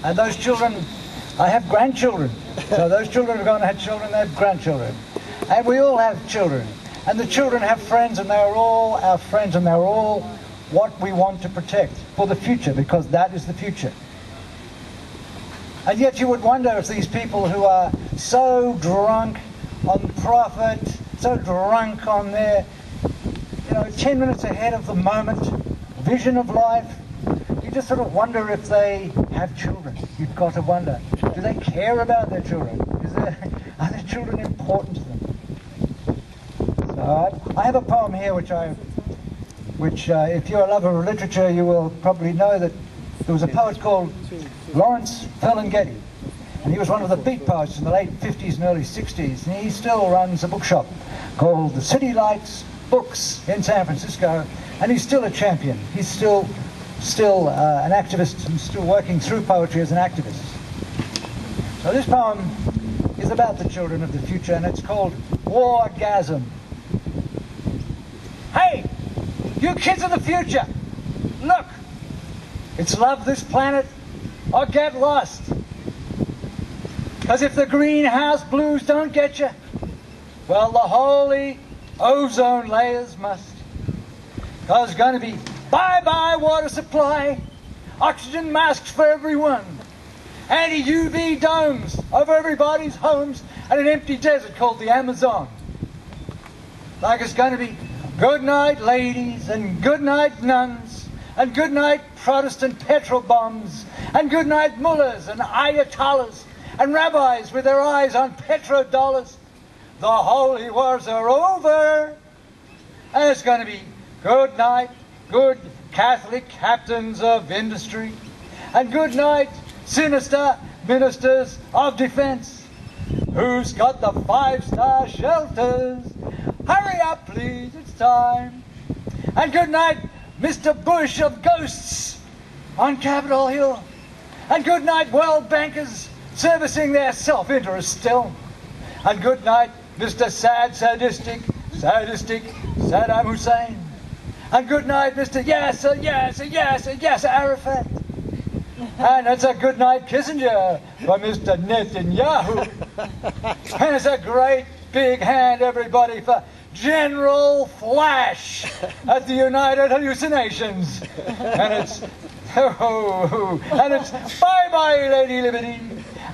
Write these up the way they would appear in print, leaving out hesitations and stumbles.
And those children, I have grandchildren. So those children are going to have children, they have grandchildren. And we all have children. And the children have friends, and they're all our friends, and they're all what we want to protect for the future, because that is the future. And yet you would wonder if these people who are so drunk on profit, so drunk on their, 10 minutes ahead of the moment, vision of life, you just sort of wonder if they have children. You've got to wonder, do they care about their children? Are their children important to them? So I have a poem here which if you're a lover of literature, you will probably know that there was a poet called Lawrence Ferlinghetti, and he was one of the beat poets in the late 50s and early 60s, and he still runs a bookshop called the City Lights Books in San Francisco, and he's still a champion. He's still an activist and still working through poetry as an activist. So this poem is about the children of the future, and it's called Wargasm. Hey, you kids of the future, look, it's love this planet or get lost. Because if the greenhouse blues don't get you, well, the holy ozone layers must. Because it's going to be bye-bye water supply, oxygen masks for everyone, anti-UV domes over everybody's homes, and an empty desert called the Amazon. Like it's going to be good night ladies, and good night nuns, and good night Protestant petrol bombs, and good night mullahs and ayatollahs, and rabbis with their eyes on petrodollars. The holy wars are over, and it's going to be good night, good Catholic captains of industry, and good night, sinister ministers of defense. Who's got the 5-star shelters? Hurry up, please, it's time. And good night, Mr. Bush of ghosts on Capitol Hill. And good night, world bankers servicing their self-interest still. And good night, Mr. sadistic Saddam Hussein. And good night, Mr. Yasser Arafat. And it's a good night Kissinger for Mr. Netanyahu. And it's a great big hand, everybody, for General Flash at the United Hallucinations. And it's bye-bye Lady Liberty.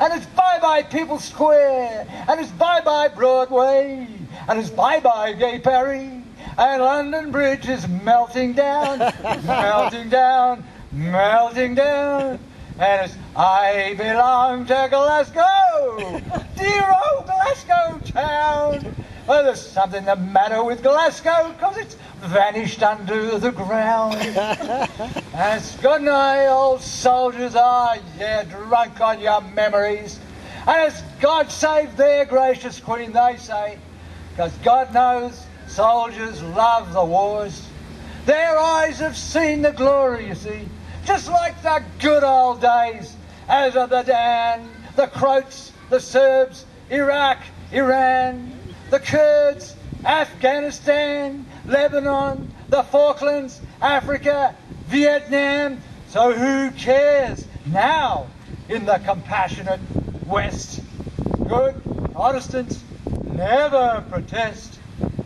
And it's bye-bye People's Square. And it's bye-bye Broadway. And it's bye-bye Gay Parry. And London Bridge is melting down, melting down, melting down. And it's, I belong to Glasgow, dear old Glasgow town. Well, there's something the matter with Glasgow, because it's vanished under the ground. And it's good night, old soldiers, drunk on your memories. And it's God save their gracious queen, they say, because God knows soldiers love the wars. Their eyes have seen the glory, you see, just like the good old days, as of the Dan, the Croats, the Serbs, Iraq, Iran, the Kurds, Afghanistan, Lebanon, the Falklands, Africa, Vietnam. So who cares now in the compassionate West? Good Protestants never protest.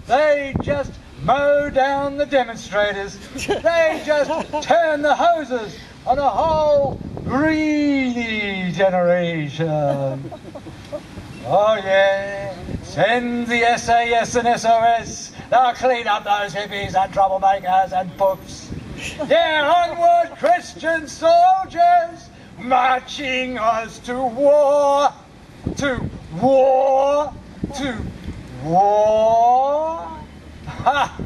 They just mow down the demonstrators. They just turn the hoses on a whole greedy generation. Oh yeah, send the SAS and SOS. They'll clean up those hippies and troublemakers and puffs. Yeah, onward Christian soldiers, marching us to war, to war, to war. Ha!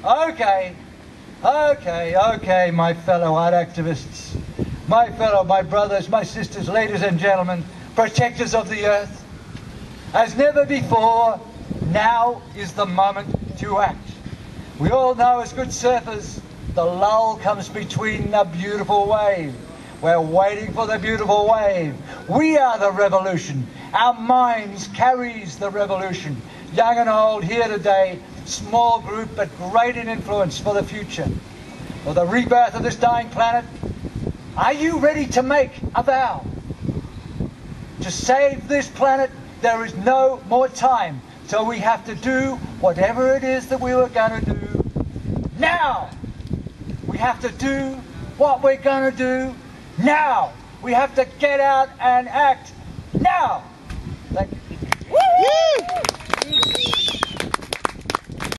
Okay, my fellow art activists, my brothers, my sisters, ladies and gentlemen, protectors of the earth. As never before, now is the moment to act. We all know as good surfers, the lull comes between the beautiful wave. We're waiting for the beautiful wave. We are the revolution. Our minds carries the revolution. Young and old here today, small group but great in influence for the future. For the rebirth of this dying planet, Are you ready to make a vow? To save this planet, there is no more time. So we have to do whatever it is that we were going to do now. We have to do what we're going to do now. We have to get out and act now. Thank you. Woo!